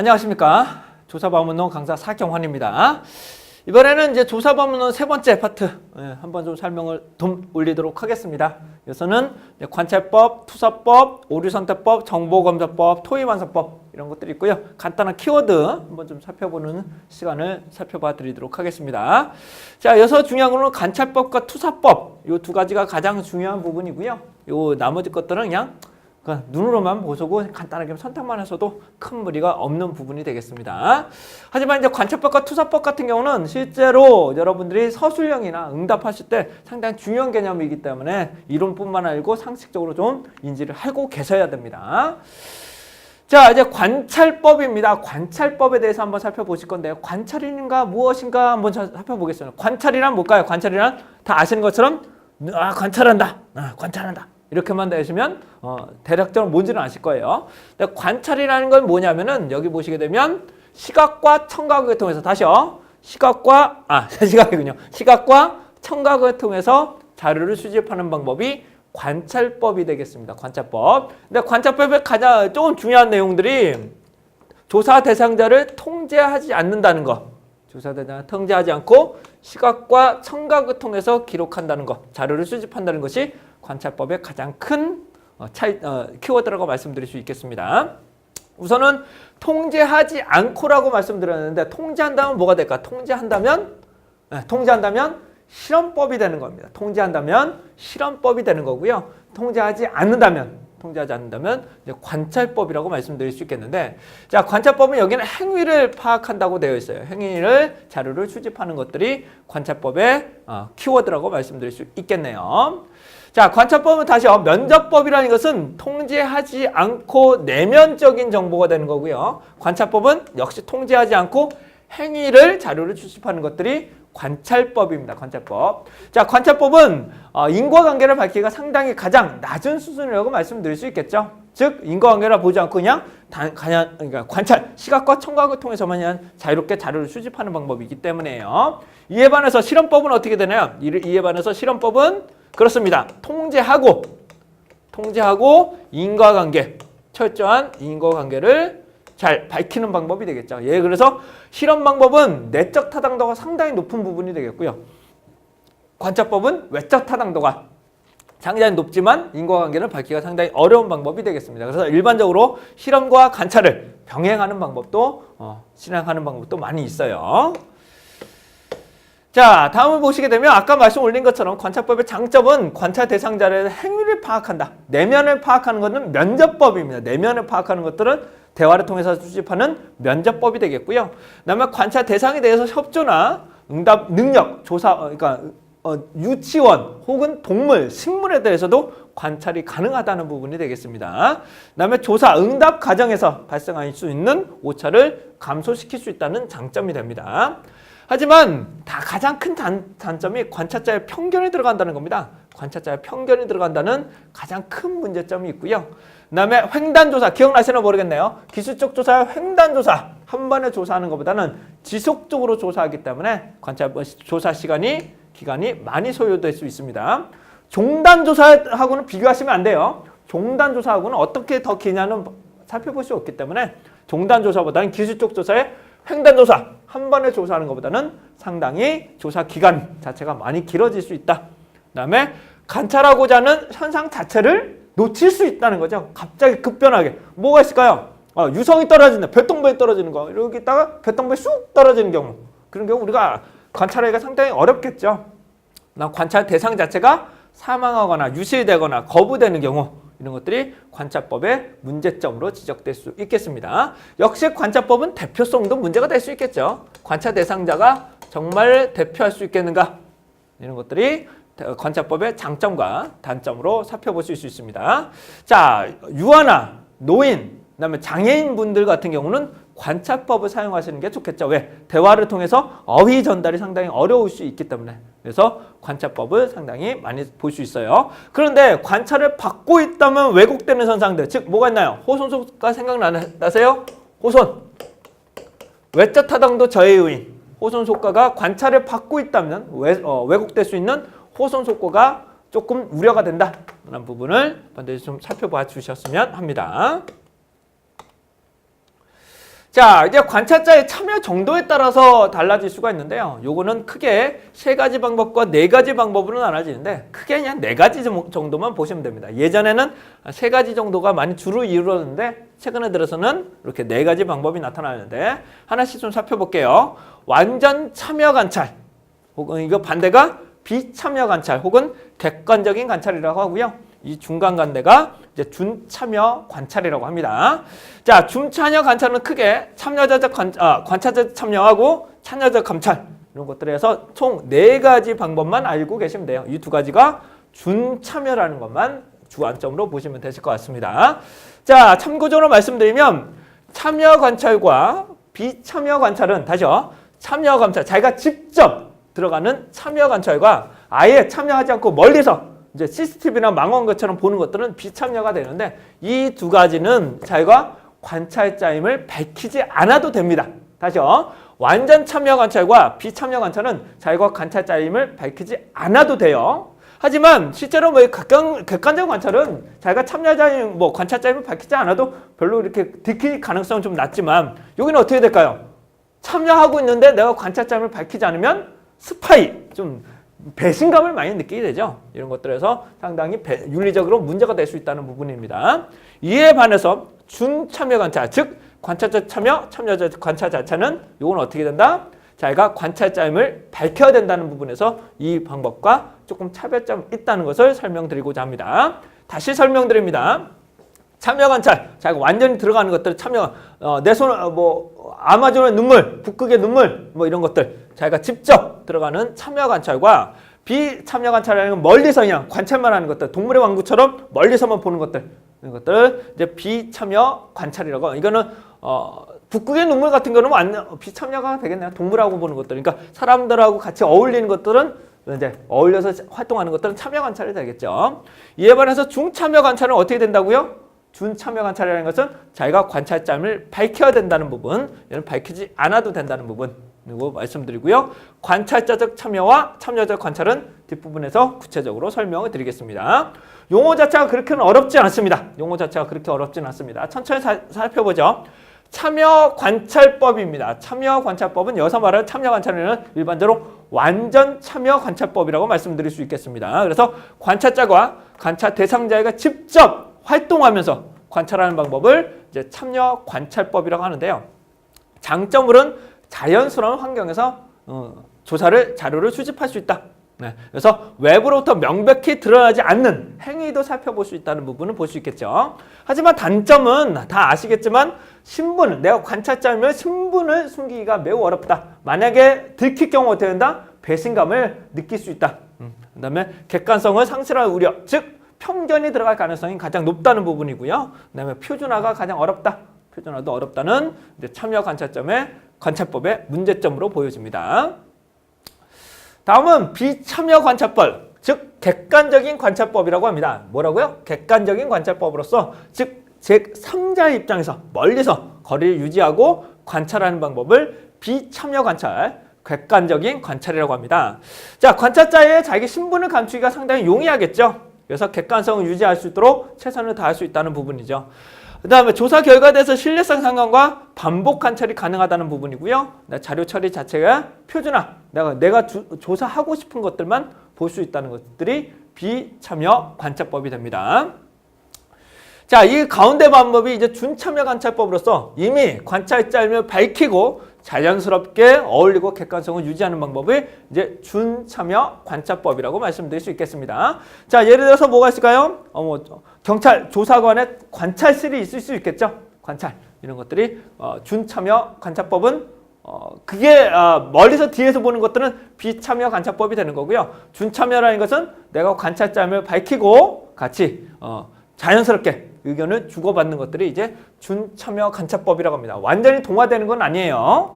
안녕하십니까. 조사방문론 강사 사경환입니다. 이번에는 이제 조사방문론 세 번째 파트 한번 좀 설명을 좀 올리도록 하겠습니다. 여기서는 관찰법, 투사법, 오류선택법, 정보검사법, 토의완성법 이런 것들이 있고요. 간단한 키워드 한번 좀 살펴보는 시간을 살펴봐 드리도록 하겠습니다. 자, 여기서 중요한 거는 관찰법과 투사법 이 두 가지가 가장 중요한 부분이고요. 요 나머지 것들은 그냥 눈으로만 보고 간단하게 선택만 해서도 큰 무리가 없는 부분이 되겠습니다. 하지만 이제 관찰법과 투사법 같은 경우는 실제로 여러분들이 서술형이나 응답하실 때 상당히 중요한 개념이기 때문에 이론뿐만 아니고 상식적으로 좀 인지를 하고 계셔야 됩니다. 자, 이제 관찰법입니다. 관찰법에 대해서 한번 살펴보실 건데요. 관찰인가 무엇인가 한번 살펴보겠습니다. 관찰이란 뭘까요? 관찰이란 다 아시는 것처럼 관찰한다. 관찰한다. 이렇게만 되시면 대략적으로 뭔지는 아실 거예요. 근데 관찰이라는 건 뭐냐면은 여기 보시게 되면 시각과 청각을 통해서 다시요. 시각과 청각을 통해서 자료를 수집하는 방법이 관찰법이 되겠습니다. 관찰법. 근데 관찰법의 가장 좀 중요한 내용들이 조사 대상자를 통제하지 않는다는 거. 조사 대상자를 통제하지 않고 시각과 청각을 통해서 기록한다는 것, 자료를 수집한다는 것이 관찰법의 가장 큰 키워드라고 말씀드릴 수 있겠습니다. 우선은 통제하지 않고라고 말씀드렸는데 통제한다면 뭐가 될까? 통제한다면 실험법이 되는 겁니다. 통제한다면 실험법이 되는 거고요. 통제하지 않는다면 이제 관찰법이라고 말씀드릴 수 있겠는데, 자, 관찰법은 여기는 행위를 파악한다고 되어 있어요. 행위를 자료를 수집하는 것들이 관찰법의 키워드라고 말씀드릴 수 있겠네요. 자, 관찰법은 다시요. 면접법이라는 것은 통제하지 않고 내면적인 정보가 되는 거고요. 관찰법은 역시 통제하지 않고 행위를 자료를 수집하는 것들이 관찰법입니다. 관찰법. 자, 관찰법은 인과관계를 밝히기가 상당히 가장 낮은 수준이라고 말씀드릴 수 있겠죠. 즉, 인과관계를 보지 않고 그냥 그러니까 관찰, 시각과 청각을 통해서만 그냥 자유롭게 자료를 수집하는 방법이기 때문에요. 이에 반해서 실험법은 어떻게 되나요? 이에 반해서 실험법은 그렇습니다. 통제하고 인과관계, 철저한 인과관계를 잘 밝히는 방법이 되겠죠. 예, 그래서 실험 방법은 내적 타당도가 상당히 높은 부분이 되겠고요. 관찰법은 외적 타당도가 상당히 높지만 인과관계를 밝히기가 상당히 어려운 방법이 되겠습니다. 그래서 일반적으로 실험과 관찰을 병행하는 방법도 실행하는 방법도 많이 있어요. 자, 다음을 보시게 되면 아까 말씀 올린 것처럼 관찰법의 장점은 관찰 대상자의 행위를 파악한다. 내면을 파악하는 것은 면접법입니다. 내면을 파악하는 것들은 대화를 통해서 수집하는 면접법이 되겠고요. 그다음에 관찰 대상에 대해서 협조나 응답 능력, 조사, 그러니까 유치원 혹은 동물, 식물에 대해서도 관찰이 가능하다는 부분이 되겠습니다. 그다음에 조사, 응답 과정에서 발생할 수 있는 오차를 감소시킬 수 있다는 장점이 됩니다. 하지만 가장 큰 단점이 관찰자의 편견이 들어간다는 겁니다. 관찰자의 편견이 들어간다는 가장 큰 문제점이 있고요. 그 다음에 횡단조사, 기억나시나 모르겠네요. 기술적 조사와 횡단조사, 한 번에 조사하는 것보다는 지속적으로 조사하기 때문에 조사 기간이 많이 소요될 수 있습니다. 종단조사하고는 비교하시면 안 돼요. 종단조사하고는 어떻게 더 기냐는 살펴볼 수 없기 때문에 종단조사보다는 기술적 조사의 횡단조사, 한 번에 조사하는 것보다는 상당히 조사 기간 자체가 많이 길어질 수 있다. 그 다음에 관찰하고자 하는 현상 자체를 놓칠 수 있다는 거죠. 갑자기 급변하게. 뭐가 있을까요? 유성이 떨어진다. 별똥별이 떨어지는 거. 이렇게 있다가 별똥별이 쑥 떨어지는 경우. 그런 경우 우리가 관찰하기가 상당히 어렵겠죠. 관찰 대상 자체가 사망하거나 유실되거나 거부되는 경우. 이런 것들이 관찰법의 문제점으로 지적될 수 있겠습니다. 역시 관찰법은 대표성도 문제가 될 수 있겠죠. 관찰 대상자가 정말 대표할 수 있겠는가? 이런 것들이 관찰법의 장점과 단점으로 살펴보실 수 있습니다. 자, 유아나 노인, 그다음에 장애인 분들 같은 경우는 관찰법을 사용하시는 게 좋겠죠. 왜? 대화를 통해서 어휘 전달이 상당히 어려울 수 있기 때문에. 그래서 관찰법을 상당히 많이 볼 수 있어요. 그런데 관찰을 받고 있다면 왜곡되는 현상들, 즉 뭐가 있나요? 호손소가 생각나세요? 호손. 외적 타당도 저해 요인. 호손 효과가 관찰을 받고 있다면 왜곡될 수 있는 호손 효과가 조금 우려가 된다는 부분을 반드시 좀 살펴봐 주셨으면 합니다. 자, 이제 관찰자의 참여 정도에 따라서 달라질 수가 있는데요. 요거는 크게 세 가지 방법과 네 가지 방법으로 나눠지는데 크게 그냥 네 가지 정도만 보시면 됩니다. 예전에는 세 가지 정도가 많이 주로 이루어졌는데 최근에 들어서는 이렇게 네 가지 방법이 나타나는데 하나씩 좀 살펴볼게요. 완전 참여 관찰, 혹은 이거 반대가 비참여 관찰, 혹은 객관적인 관찰이라고 하고요. 이 중간 관대가 이제 준참여 관찰이라고 합니다. 자, 준참여 관찰은 크게 참여자적 관찰자적 참여하고 참여자적 감찰 이런 것들에서 총 네 가지 방법만 알고 계시면 돼요. 이 두 가지가 준참여라는 것만 주안점으로 보시면 되실 것 같습니다. 자, 참고적으로 말씀드리면 참여 관찰과 비참여 관찰은 다시요. 참여 관찰, 자기가 직접 들어가는 참여 관찰과 아예 참여하지 않고 멀리서 이제 CCTV나 망원 것처럼 보는 것들은 비참여가 되는데 이 두 가지는 자기가 관찰자임을 밝히지 않아도 됩니다. 다시요. 완전 참여 관찰과 비참여 관찰은 자기가 관찰자임을 밝히지 않아도 돼요. 하지만 실제로 뭐 객관적 관찰은 자기가 참여자임, 관찰자임을 밝히지 않아도 별로 이렇게 들킬 가능성은 좀 낮지만 여기는 어떻게 될까요? 참여하고 있는데 내가 관찰자임을 밝히지 않으면 스파이, 좀 배신감을 많이 느끼게 되죠. 이런 것들에서 상당히 윤리적으로 문제가 될 수 있다는 부분입니다. 이에 반해서 준참여 관찰, 즉 관찰자 참여, 참여자 관찰자 자체는 이건 어떻게 된다? 자기가 관찰자임을 밝혀야 된다는 부분에서 이 방법과 조금 차별점이 있다는 것을 설명드리고자 합니다. 다시 설명드립니다. 참여 관찰, 자기가 완전히 들어가는 것들 참여, 내 손, 아마존의 눈물, 북극의 눈물, 이런 것들 자기가 직접 들어가는 참여 관찰과 비참여 관찰이라는 건 멀리서 그냥 관찰만 하는 것들, 동물의 왕국처럼 멀리서만 보는 것들, 이런 것들 이제 비참여 관찰이라고. 이거는 북극의 눈물 같은 거는 비참여가 되겠네요. 동물하고 보는 것들, 그러니까 사람들하고 같이 어울리는 것들은 이제 어울려서 활동하는 것들은 참여 관찰이 되겠죠. 이에 반해서 중참여 관찰은 어떻게 된다고요? 준참여 관찰이라는 것은 자기가 관찰자임을 밝혀야 된다는 부분, 얘는 밝히지 않아도 된다는 부분 그리고 말씀드리고요. 관찰자적 참여와 참여적 관찰은 뒷부분에서 구체적으로 설명을 드리겠습니다. 용어 자체가 그렇게는 어렵지 않습니다. 용어 자체가 그렇게 어렵지는 않습니다. 천천히 살펴보죠. 참여 관찰법입니다. 참여 관찰법은 여기서 말하는 참여 관찰은 일반적으로 완전 참여 관찰법이라고 말씀드릴 수 있겠습니다. 그래서 관찰자가 관찰 대상자가 직접 활동하면서 관찰하는 방법을 이제 참여 관찰법이라고 하는데요. 장점으로는 자연스러운 환경에서 자료를 수집할 수 있다. 네, 그래서 외부로부터 명백히 드러나지 않는 행위도 살펴볼 수 있다는 부분은 볼 수 있겠죠. 하지만 단점은 다 아시겠지만 내가 관찰자이면 신분을 숨기기가 매우 어렵다. 만약에 들킬 경우 어떻게 된다? 배신감을 느낄 수 있다. 그 다음에 객관성을 상실할 우려, 즉 편견이 들어갈 가능성이 가장 높다는 부분이고요. 그다음에 표준화가 가장 어렵다. 표준화도 어렵다는 이제 참여 관찰법의 문제점으로 보여집니다. 다음은 비참여 관찰법, 즉 객관적인 관찰법이라고 합니다. 뭐라고요? 객관적인 관찰법으로서 즉 제3자의 입장에서 멀리서 거리를 유지하고 관찰하는 방법을 비참여 관찰, 객관적인 관찰이라고 합니다. 자, 관찰자의 자기 신분을 감추기가 상당히 용이하겠죠. 그래서 객관성을 유지할 수 있도록 최선을 다할 수 있다는 부분이죠. 그 다음에 조사 결과에 대해서 신뢰성 상관과 반복 관찰이 가능하다는 부분이고요. 자료 처리 자체가 표준화, 내가 조사하고 싶은 것들만 볼 수 있다는 것들이 비참여 관찰법이 됩니다. 자, 이 가운데 방법이 이제 준참여 관찰법으로서 이미 관찰자임을 밝히고 자연스럽게 어울리고 객관성을 유지하는 방법을 이제 준참여 관찰법이라고 말씀드릴 수 있겠습니다. 자, 예를 들어서 뭐가 있을까요? 경찰 조사관의 관찰실이 있을 수 있겠죠. 관찰 이런 것들이 준참여 관찰법은 그게 멀리서 뒤에서 보는 것들은 비참여 관찰법이 되는 거고요. 준참여라는 것은 내가 관찰자임을 밝히고 같이 자연스럽게 의견을 주고받는 것들이 이제 준참여 관찰법이라고 합니다. 완전히 동화되는 건 아니에요.